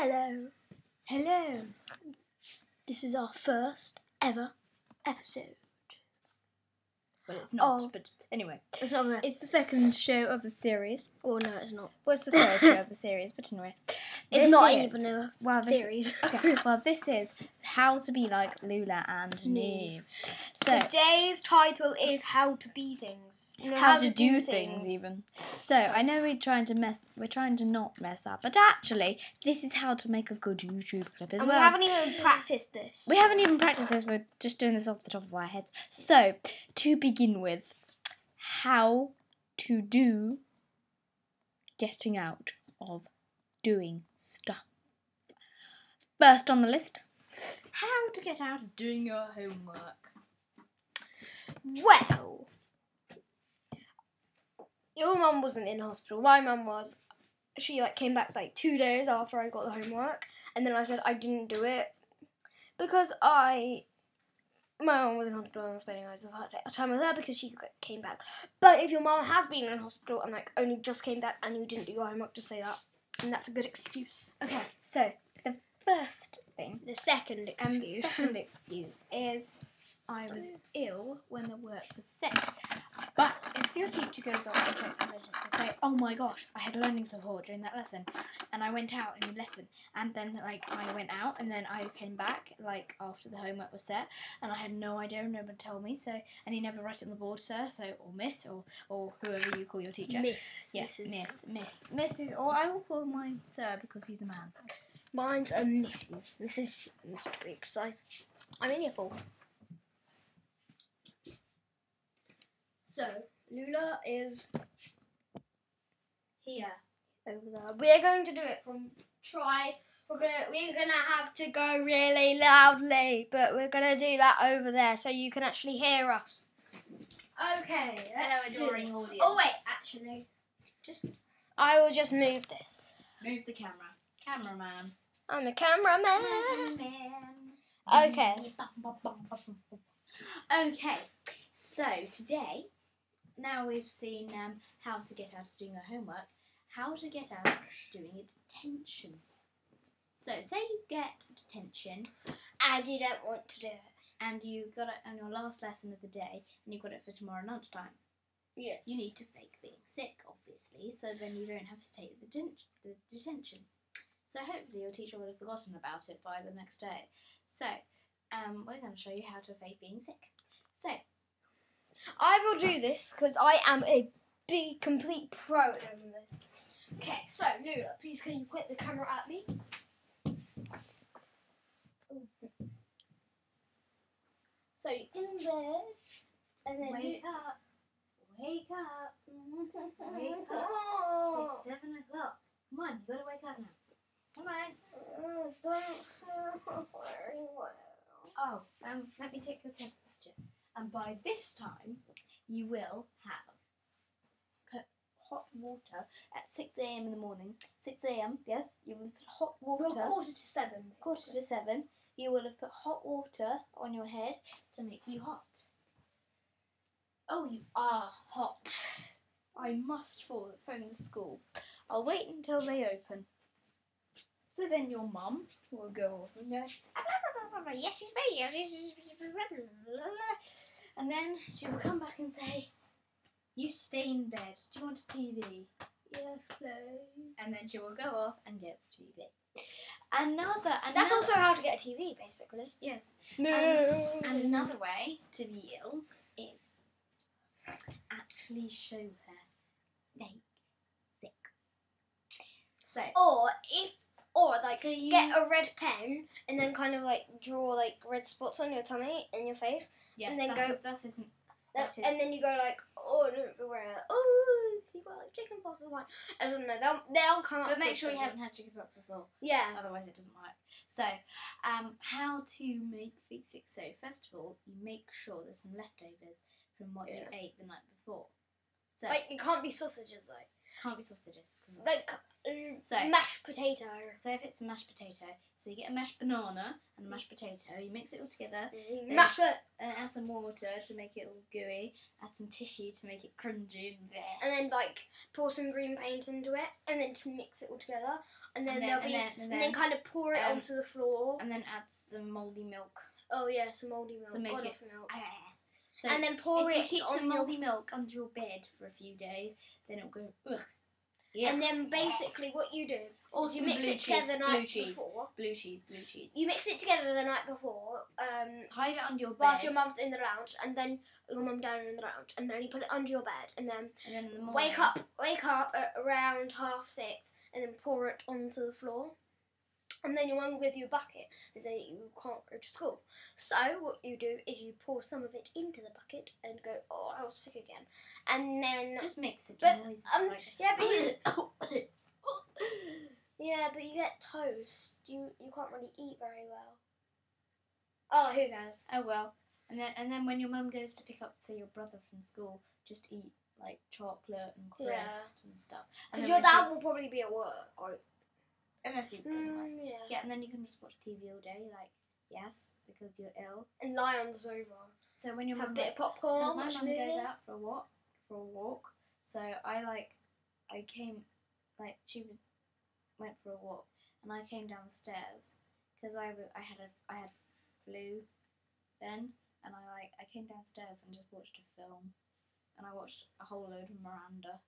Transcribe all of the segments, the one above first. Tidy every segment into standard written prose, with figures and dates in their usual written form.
Hello. Hello. This is our first ever episode. Well, it's not, but anyway. It's not. It's the second show of the series. Oh no, it's not. Well, it's the third show of the series, but anyway. It's not even a series. Okay, well, this is How to Be Like Loula and Niamh. So today's title is How to Be Things. How to do things even. So I know we're trying to not mess up, but actually this is how to make a good YouTube clip as well. We haven't even practiced this. We're just doing this off the top of our heads. So to begin with, how to do getting out of doing stuff. First on the list, how to get out of doing your homework. Well, your mum wasn't in hospital. My mum was. She came back 2 days after I got the homework, and then I said I didn't do it because my mum was in hospital and I was spending loads of time with her because she came back. But if your mum has been in hospital and only just came back and you didn't do your homework, just say that, and that's a good excuse. Okay, so the first thing, the second excuse is I was ill when the work was set. But if your teacher goes off and checks the register, say, oh my gosh, I had learning support during that lesson, and I went out in the lesson, and then I went out, and then I came back after the homework was set, and I had no idea, and no one told me, so, and you never write it on the board, sir, so, or miss, or whoever you call your teacher. Miss. Yes, Mrs. Or I will call mine sir because he's a man. Mine's a Mrs. Mrs. to be precise. I'm in year 4. So, Loula is here, over there. We're going to do it from we're gonna have to go really loudly, but we're gonna do that over there so you can actually hear us. Okay, let's do this. Oh wait, actually, I will just move this. Move the camera. Cameraman. I'm a cameraman. Okay. Okay, so today, now we've seen how to get out of doing your homework, how to get out of doing a detention. So, say you get detention and you don't want to do it. And you got it on your last lesson of the day, and you got it for tomorrow lunchtime. Yes. You need to fake being sick, obviously, so then you don't have to take the detention. So hopefully your teacher would have forgotten about it by the next day. So, we're going to show you how to fake being sick. So, I will do this because I am a big, complete pro at doing this. Okay, so Loula, please can you point the camera at me? So you're in bed, and then wake up. Wake up. Wake up. Oh. It's 7 o'clock. Come on, you gotta wake up now. Come on. Don't feel very well. Oh, let me take your temperature. And by this time, you will have put hot water at 6 a.m. in the morning. 6 a.m., yes, you will put hot water. Well, quarter to 7. Quarter to 7. You will have put hot water on your head to make you hot. Oh, you are hot. I must phone the school. I'll wait until they open. So then your mum will go off and go, yes, she's ready. And then she will come back and say, you stay in bed. Do you want a TV? Yes, please. And then she will go off and get the TV. That's also how to get a TV, basically. Yes. No. And another way to be ill is actually show her fake sick. So. Get a red pen and then kind of draw red spots on your tummy and your face. Yes, and then and then you go oh, don't go around. Oh, you got chicken pox or what? I don't know. They'll come up. But make sure you haven't had chicken pox before. Yeah. Otherwise it doesn't work. So, how to make fake sick. So first of all, you make sure there's some leftovers from what you ate the night before. So it can't be sausages though. Can't be sausages. Like mashed potato. So if it's a mashed potato, so you get a mashed banana and a mashed potato, you mix it all together, Mash it. and add some water to make it all gooey, add some tissue to make it crunchy, and then like pour some green paint into it, and then just mix it all together, and then kind of pour it onto the floor, and then add some mouldy milk. Oh yeah, some mouldy milk. To make it milk. So and then pour if it you keep on some mouldy milk under your bed for a few days, then it'll go ugh. Yeah. And then basically what you do is you mix blue it together the night before. Blue cheese. You mix it together the night before. Hide it under your bed. Whilst your mum's in the lounge, and then your mum and dad are in the lounge, and then you put it under your bed, and then in the morning, wake up at around 6:30, and then pour it onto the floor. And then your mum will give you a bucket and say you can't go to school. So what you do is you pour some of it into the bucket and go, oh, I was sick again. And then just mix it. But but you get toast. You can't really eat very well. Oh, who cares? Oh well. And then when your mum goes to pick up, say, your brother from school, just eat like chocolate and crisps and stuff. Because your dad will probably be at work, right? Unless you doesn't work. Yeah. Yeah, and then you can just watch TV all day, because you're ill. And lie on the sofa. So when your have mum a bit of popcorn, my watch mum a movie. goes out for a walk. So I came, she went for a walk, and I came down the stairs because I had flu then, and I came downstairs and just watched a film, and I watched a whole load of Miranda.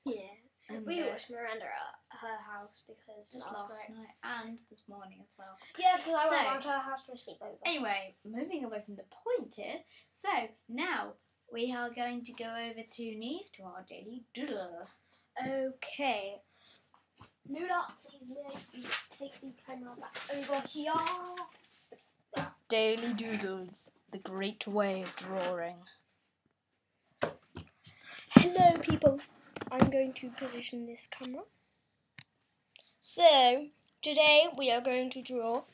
Yeah. And we watched Miranda at her house because just last night and this morning as well. Yeah, because I went round to her house for a sleepover. Anyway, moving away from the point here. So now we are going to go over to Niamh to our daily doodle. Okay. Loula, please take the camera back over here. Daily doodles, the great way of drawing. Hello, people. I'm going to position this camera. So, today we are going to draw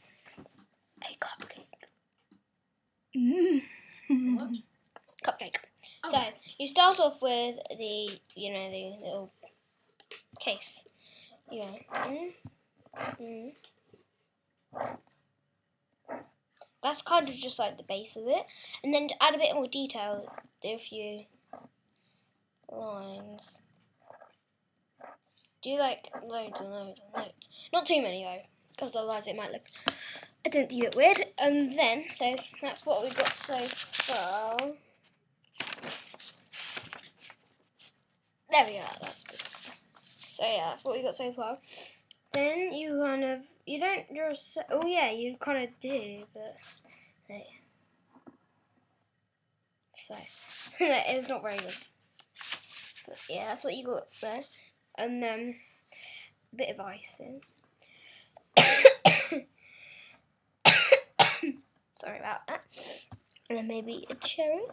a cupcake. What? Cupcake. Oh. So, you start off with the little case. Yeah. That's kind of just like the base of it. And then to add a bit more detail, do a few lines. Do like loads and loads and loads. Not too many though, because otherwise it might look a bit weird. And then, so that's what we've got so far. There we are, that's good. So yeah, that's what we got so far. Then you don't just, oh yeah, you kind of do, but hey. So, it's not very good. But yeah, that's what you got there. And then a bit of icing. Sorry about that. And then maybe a cherry.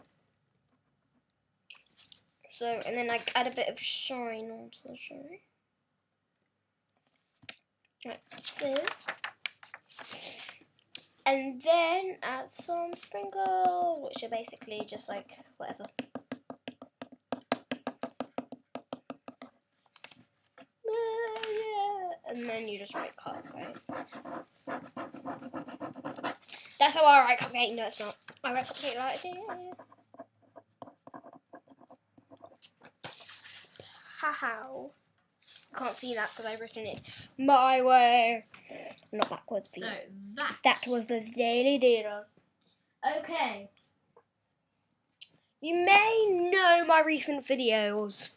So, and then add a bit of shine onto the cherry. Like so. And then add some sprinkles, which are basically just like whatever. And then you just write cupcake. That's how I write cupcake. No, it's not. I write cupcake like this. How? Can't see that because I've written it my way, not backwards. So that was the daily doodle. Okay. You may know my recent videos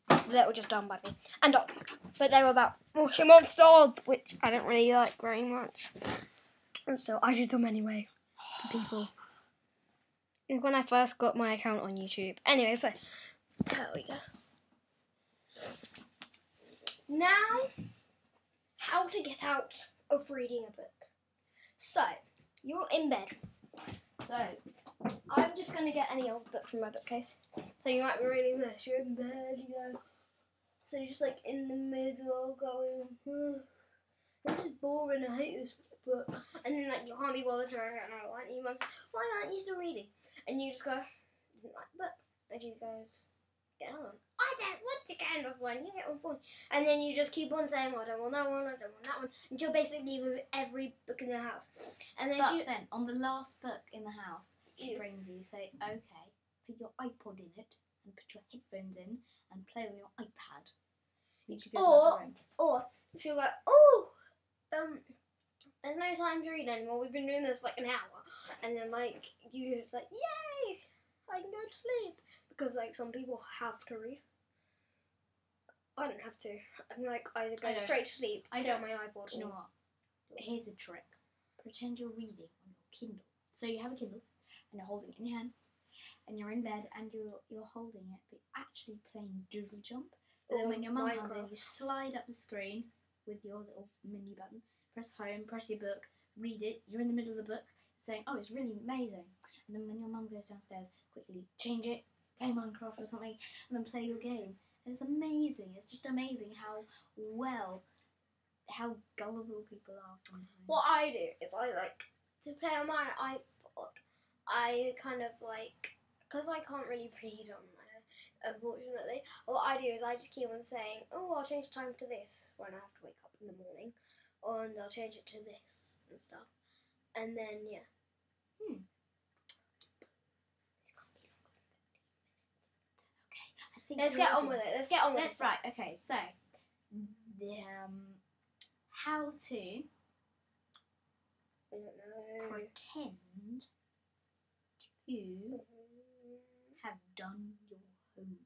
that were just done by me and Doc, but they were about watching monsters, which I don't really like very much, and so I did them anyway for people. And when I first got my account on YouTube. Anyway, so there we go. Now, how to get out of reading a book. So, you're in bed. So, I'm just going to get any old book from my bookcase. So you might be reading this. You're in bed, you go. So you're just like in the middle going, this is boring, I hate this book. And then like you can't be bothered to read another one. And your mum says, why aren't you still reading? And you just go, I didn't like the book. And she goes, get another one. I don't want to get another one. You get one for me. And then you just keep on saying, well, I don't want that one, I don't want that one, until basically with every book in the house. And then then on the last book in the house, she brings you, say, okay, put your iPod in it and put your headphones in and play on your iPad. And she goes out the room. Or she'll go, oh, there's no time to read anymore. We've been doing this like an hour. And then like you like, yay, I can go to sleep. Because like some people have to read. I don't have to. I'm like either go straight to sleep, get on my iPod. Do you know what? Here's a trick. Pretend you're reading on your Kindle. So you have a Kindle and you're holding it in your hand and you're in bed and you're holding it, but you're actually playing Doodle Jump. But then when your mum comes in, you slide up the screen with your little menu button, press home, press your book, read it. You're in the middle of the book saying, oh, it's really amazing. And then when your mum goes downstairs, quickly change it, play Minecraft or something, and then play your game. And it's amazing. It's just amazing how gullible people are sometimes. What I do is I like to play on my iPod. I kind of like, because I can't really read on there, unfortunately. What I do is I just keep on saying, oh, I'll change the time to this when I have to wake up in the morning, and I'll change it to this and stuff. And then yeah. Let's get on with it. Let's get on with it. Right, okay, so the how to pretend to have done your homework.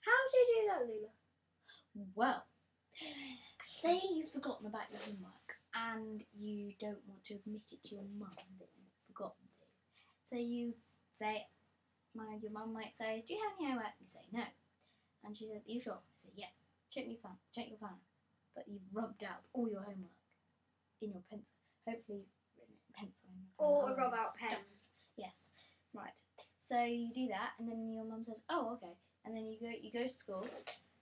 How do you do that, Loula? Well, say you've forgotten about your homework and you don't want to admit it to your mum that you've forgotten to. So you say, your mum might say, do you have any homework? You say, no. And she says, are you sure? I say, yes. Check your planner. But you've rubbed out all your homework in your pencil. Hopefully written in pencil. Or a rub out pen. Yes. Right. So you do that and then your mum says, oh, okay. And then you go to school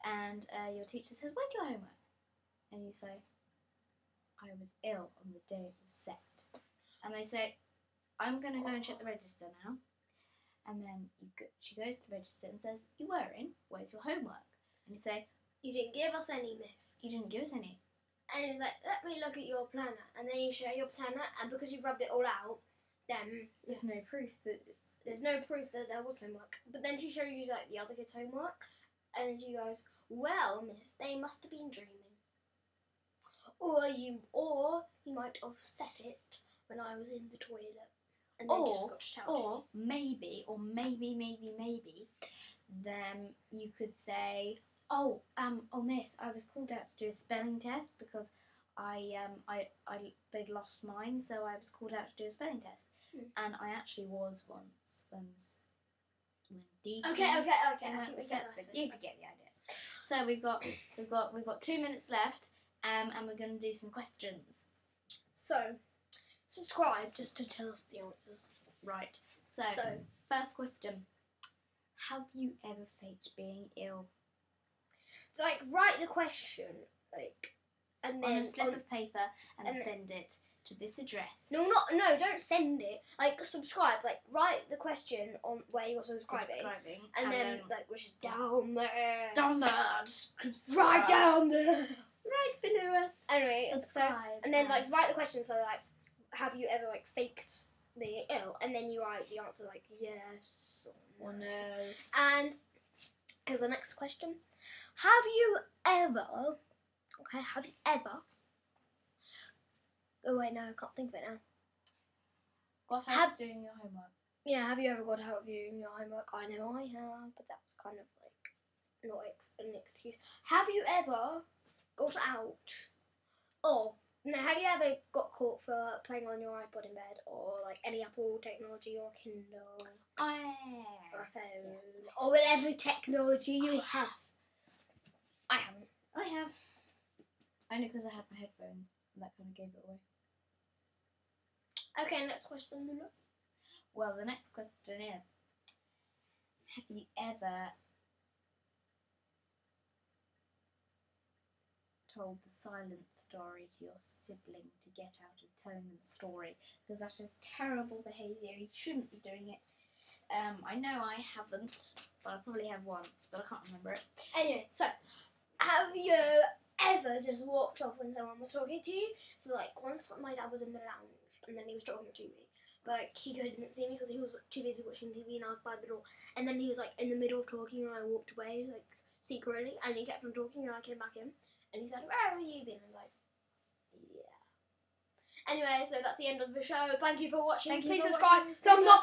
and your teacher says, where's your homework? And you say, I was ill on the day it was set. And they say, I'm going to go and check the register now. And then she goes to register and says, you were in, where's your homework? And you say, you didn't give us any, miss. You didn't give us any. And it's like, let me look at your planner. And then you show your planner, and because you rubbed it all out, then there's no proof that there was homework. But then she shows you like the other kids' homework, and she goes, well, miss, they must have been dreaming. Or you might have set it when I was in the toilet. And then or maybe, then you could say, oh, miss, I was called out to do a spelling test because they'd lost mine, so I was called out to do a spelling test. And I actually was once when D. Okay. You get the idea. So we've got 2 minutes left, and we're going to do some questions. So, subscribe just to tell us the answers. Right. So first question: have you ever faked being ill? So, like, write the question, like, and then on a slip of paper, and send it to this address. No, don't send it. Like, subscribe. Like, write the question on where you're subscribing, and then like, which is down there. Down there. Right down there. Right below us. Anyway, subscribe. And then like write the question. So like, have you ever like faked being ill? And then you write the answer like yes or no. And here's the next question: have you ever? Oh wait, no, I can't think of it now. Got out of doing your homework. Yeah, have you ever got out of doing your homework? I know I have, but that was kind of like not an excuse. Have you ever got out? Or no, have you ever got caught for playing on your iPod in bed, or like any Apple technology, or Kindle, or a phone, or whatever technology you have? I haven't. I have. Only because I had my headphones, and that kind of gave it away. Okay, next question, Loula. Well, the next question is: have you ever told the silent story to your sibling to get out of telling them the story? Because that is terrible behaviour. You shouldn't be doing it. I know I haven't, but I probably have once, but I can't remember it. Anyway, so have you ever just walked off when someone was talking to you? So like once my dad was in the lounge and then he was talking to me, but like he couldn't see me because he was too busy watching TV and I was by the door. And then he was like in the middle of talking and I walked away like secretly and he kept on talking and I came back in and he said, "Where have you been?" I'm like, yeah. Anyway, so that's the end of the show. Thank you for watching. Please subscribe. Thumbs up.